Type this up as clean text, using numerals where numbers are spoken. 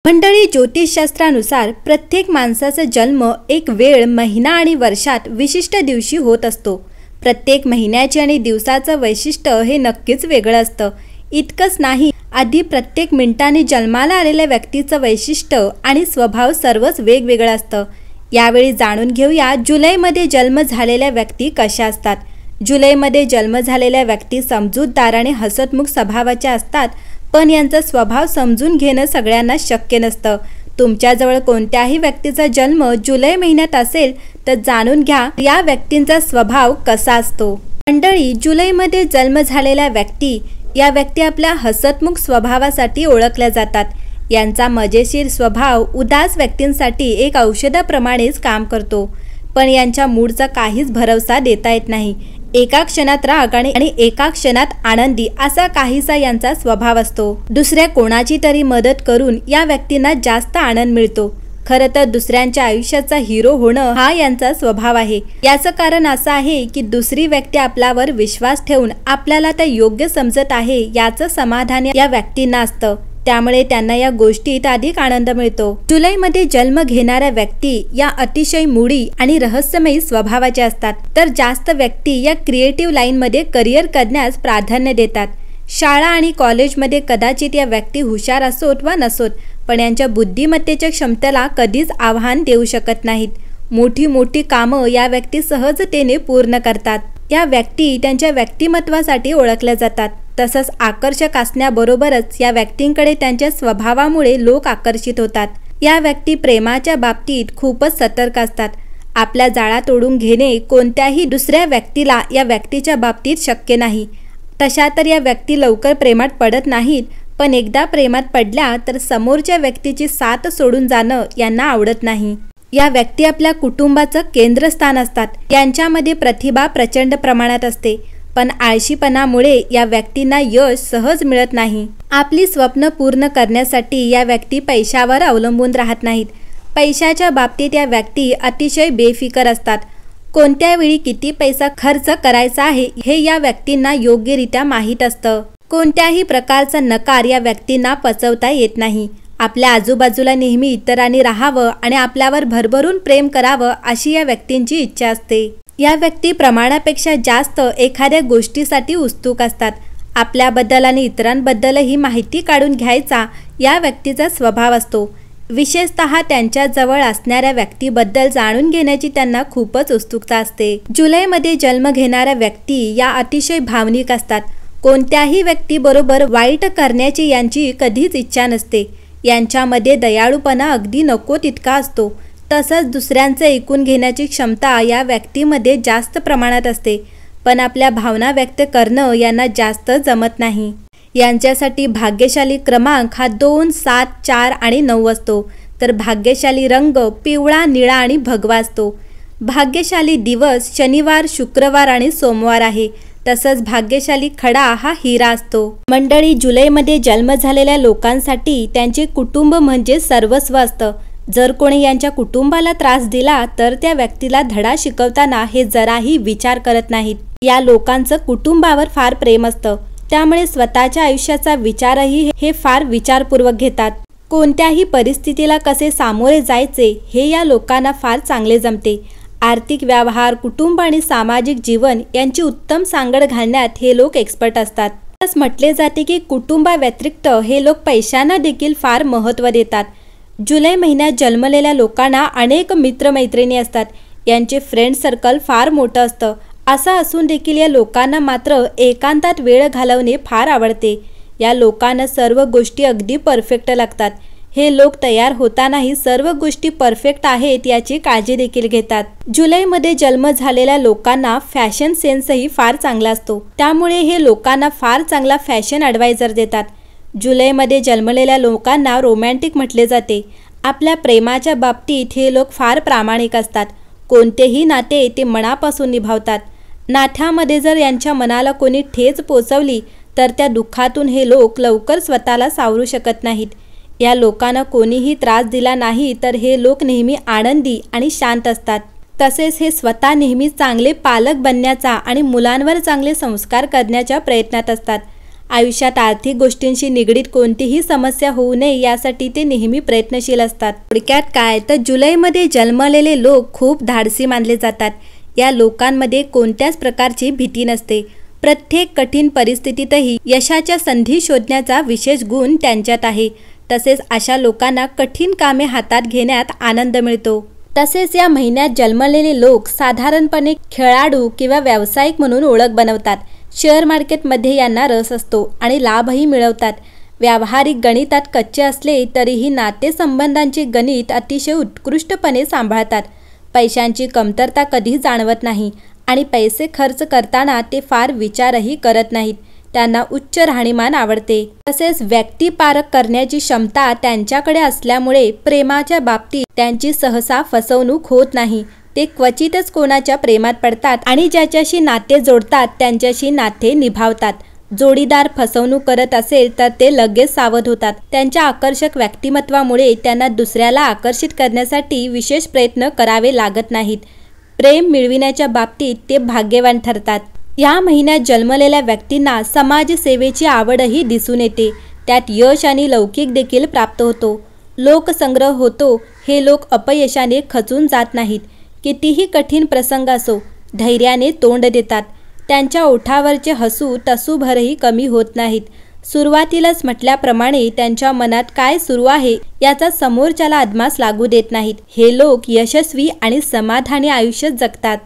मंडळी, ज्योतिषशास्त्रानुसार प्रत्येक माणसाचा जन्म एक वेळ, महिना आणि वर्षात विशिष्ट दिवशी होत असतो। प्रत्येक महिन्याचे आणि दिवसाचं वैशिष्ट्य हे नक्कीच वेगळं असतं। इतकंच नाही, आधी प्रत्येक मिनिटाने जन्माला आलेल्या व्यक्तीचं वैशिष्ट्य आणि स्वभाव सर्वच वेगवेगळं असतं। यावेळी जाणून घेऊया जुलैमध्ये जन्म झालेल्या व्यक्ती कशा असतात। जुलैमध्ये जन्म झालेल्या व्यक्ती समजूतदार आणि हसतमुख स्वभावाच्या असतात, पण यांचा स्वभाव समजून घेणं सगळ्यांना शक्य नसतं। तुमच्याजवळ कोणत्याही व्यक्तीचा जन्म जुलै महिन्यात असेल तर जाणून घ्या या व्यक्तींचा स्वभाव कसा असतो। मंडळी, जुलैमध्ये जन्म झालेल्या व्यक्ती आपल्या हसतमुख स्वभावासाठी ओळखल्या जातात। यांचा मजेशीर स्वभाव उदास व्यक्तींसाठी एक औषधाप्रमाणेच काम करतो, पण यांच्या मूडचा काहीच भरवसा देता येत नाही। एका क्षणात राग आणि एका क्षणात आनंदी असा काहीसा यांचा स्वभाव असतो। दुसऱ्या कोणाची तरी मदत करून या व्यक्तींना जास्त आनंद मिळतो। खरं तर दुसऱ्यांच्या आयुष्याचा हिरो होणं हा यांचा स्वभाव आहे। याचं कारण असं आहे की दुसरी व्यक्ती आपल्यावर विश्वास ठेवून आपल्याला त्या योग्य समजत आहे याचं समाधान या व्यक्तींना असतं, त्यामुळे त्यांना या गोष्टीत अधिक आनंद मिळतो। जुलैमध्ये जन्म घेणाऱ्या व्यक्ती या अतिशय मूडी आणि रहस्यमयी स्वभावाच्या असतात, तर जास्त व्यक्ती या क्रिएटिव्ह लाईनमध्ये करिअर करण्यास प्राधान्य देतात। शाळा आणि कॉलेजमध्ये कदाचित या व्यक्ती हुशार असोत वा नसोत, पण यांच्या बुद्धिमत्तेच्या क्षमतेला कधीच आव्हान देऊ शकत नाहीत। मोठी मोठी कामं या व्यक्ती सहजतेने पूर्ण करतात। या व्यक्ती त्यांच्या व्यक्तिमत्वासाठी ओळखल्या जातात। तसंच आकर्षक असण्याबरोबरच या व्यक्तींकडे त्यांच्या स्वभावामुळे लोक आकर्षित होतात। या व्यक्ती प्रेमाच्या बाबतीत खूपच सतर्क असतात। आपल्या जाळ्यात ओढून घेणे कोणत्याही दुसऱ्या व्यक्तीला या व्यक्तीच्या बाबतीत शक्य नाही। तशा तर या व्यक्ती लवकर प्रेमात पडत नाहीत, पण एकदा प्रेमात पडल्या तर समोरच्या व्यक्तीची साथ सोडून जाणं यांना आवडत नाही। या व्यक्ती आपल्या कुटुंबाचं केंद्रस्थान असतात। यांच्यामध्ये प्रतिभा प्रचंड प्रमाणात असते, पण आळशीपणामुळे या व्यक्तींना यश सहज मिळत नाही। आपली स्वप्न पूर्ण करण्यासाठी या व्यक्ती पैशावर अवलंबून राहत नाहीत। पैशाच्या बाबतीत या व्यक्ती अतिशय बेफिकर असतात। कोणत्या वेळी किती पैसा खर्च करायचा आहे हे या व्यक्तींना योग्यरित्या माहीत असतं। कोणत्याही प्रकारचा नकार या व्यक्तींना पचवता येत नाही। आपल्या आजूबाजूला नेहमी इतरांनी राहावं आणि आपल्यावर भरभरून प्रेम करावं अशी या व्यक्तींची इच्छा असते। या व्यक्ती प्रमाणापेक्षा जास्त एखाद्या गोष्टीसाठी उत्सुक असतात। आपल्याबद्दल आणि इतरांबद्दलही माहिती काढून घ्यायचा या व्यक्तीचा स्वभाव असतो। विशेषतः त्यांच्या जवळ असणाऱ्या व्यक्तीबद्दल जाणून घेण्याची त्यांना खूपच उत्सुकता असते। जुलैमध्ये जन्म घेणाऱ्या व्यक्ती या अतिशय भावनिक असतात। कोणत्याही व्यक्तीबरोबर वाईट करण्याची यांची कधीच इच्छा नसते। यांच्यामध्ये दयाळूपणा अगदी नको तितका असतो। तसंच दुसऱ्यांचं ऐकून घेण्याची क्षमता या व्यक्तीमध्ये जास्त प्रमाणात असते, पण आपल्या भावना व्यक्त करणं यांना जास्त जमत नाही। यांच्यासाठी भाग्यशाली क्रमांक हा 2, 7, 4 आणि 9 असतो, तर भाग्यशाली रंग पिवळा, निळा आणि भगवा असतो। भाग्यशाली दिवस शनिवार, शुक्रवार आणि सोमवार आहे। तसंच भाग्यशाली खडा हा हिरा असतो। मंडळी, जुलैमध्ये जन्म झालेल्या लोकांसाठी त्यांचे कुटुंब म्हणजे सर्वस्व असतं। जर कोणी यांच्या कुटुंबाला त्रास दिला तर त्या व्यक्तीला धडा शिकवताना हे जराही विचार करत नाहीत। या लोकांचं कुटुंबावर फार प्रेम असतं, त्यामुळे स्वतःच्या आयुष्याचा विचारही हे फार विचारपूर्वक घेतात। कोणत्याही परिस्थितीला कसे सामोरे जायचे हे या लोकांना फार चांगले जमते। आर्थिक व्यवहार, कुटुंब आणि सामाजिक जीवन यांची उत्तम सांगड घालण्यात हे लोक एक्सपर्ट असतात। असं म्हटले जाते की कुटुंबाव्यतिरिक्त हे लोक पैशांना देखील फार महत्त्व देतात। जुलै महिन्यात जन्मलेल्या लोकांना अनेक मित्रमैत्रिणी असतात। यांचे फ्रेंड सर्कल फार मोठं असतं। असं असून देखील या लोकांना मात्र एकांतात वेळ घालवणे फार आवडते। या लोकांना सर्व गोष्टी अगदी परफेक्ट लागतात। हे लोक तयार होतानाही सर्व गोष्टी परफेक्ट आहेत याची काळजी देखील घेतात। जुलैमध्ये जन्म झालेल्या लोकांना फॅशन सेन्सही फार चांगला असतो, त्यामुळे हे लोकांना फार चांगला फॅशन ॲडवायझर देतात। जुलैमध्ये जन्मलेल्या लोकांना रोमॅन्टिक म्हटले जाते। आपल्या प्रेमाच्या बाबतीत हे लोक फार प्रामाणिक असतात। कोणतेही नाते ते मनापासून निभावतात। नात्यामध्ये जर यांच्या मनाला कोणी ठेच पोचवली तर त्या दुःखातून हे लोक लवकर स्वतःला सावरू शकत नाहीत। या लोकांना कोणीही त्रास दिला नाही तर हे लोक नेहमी आनंदी आणि शांत असतात। तसेच हे स्वतः नेहमी चांगले पालक बनण्याचा आणि मुलांवर चांगले संस्कार करण्याच्या प्रयत्नात असतात। आयुष्यात आर्थिक गोष्टींशी निगडीत कोणतीही समस्या होऊ नये यासाठी ते नेहमी प्रयत्नशील असतात. थोडक्यात काय तर जुलैमध्ये जन्मलेले लोक खूप धाडसी मानले जातात. या लोकांमध्ये कोणत्याच प्रकारची भीती नसते. प्रत्येक कठीण परिस्थितीतही यशाच्या संधी शोधण्याचा विशेष गुण त्यांच्यात आहे. तसेच अशा लोकांना कठीण कामे हातात घेण्यात आनंद मिळतो. तसेच या महिन्यात जन्मलेले लोक साधारणपणे खेळाडू किंवा व्यावसायिक म्हणून ओळख बनवतात. शेअर मार्केटमध्ये यांना रस असतो आणि लाभही मिळवतात. व्यावहारिक गणितात कच्चे असले तरीही नातेसंबंधांचे गणित अतिशय उत्कृष्टपणे सांभाळतात. पैशांची कमतरता कधी जाणवत नाही आणि पैसे खर्च करताना ते फार विचारही करत नाहीत. त्यांना उच्च राहणीमान आवडते. तसेच व्यक्तिपारख करण्याची क्षमता त्यांच्याकडे असल्यामुळे प्रेमाच्या बाबतीत त्यांची सहसा फसवणूक होत नाही. ते क्वचितच कोणाच्या प्रेमात पडतात आणि ज्याच्याशी नाते जोडतात त्यांच्याशी नाते निभावतात. जोडीदार फसवणूक करत असेल तर ते लगेच सावध होतात. त्यांच्या आकर्षक व्यक्तिमत्वामुळे त्यांना दुसऱ्याला आकर्षित करण्यासाठी विशेष प्रयत्न करावे लागत नाहीत. प्रेम मिळविण्याच्या बाबतीत ते भाग्यवान ठरतात. या महिन्यात जन्मलेल्या व्यक्तींना समाजसेवेची आवडही दिसून येते. त्यात यश आणि लौकिक देखील प्राप्त होतो. लोकसंग्रह होतो. हे लोक अपयशाने खचून जात नाहीत. कितीही कठीण प्रसंग असो धैर्याने तोंड देतात. त्यांच्या ओठावरचे हसू तसूभरही कमी होत नाहीत. सुरुवातीलाच म्हटल्याप्रमाणे त्यांच्या मनात काय सुरू आहे याचा समोरच्याला अदमास लागू देत नाहीत. हे लोक यशस्वी आणि समाधानी आयुष्य जगतात.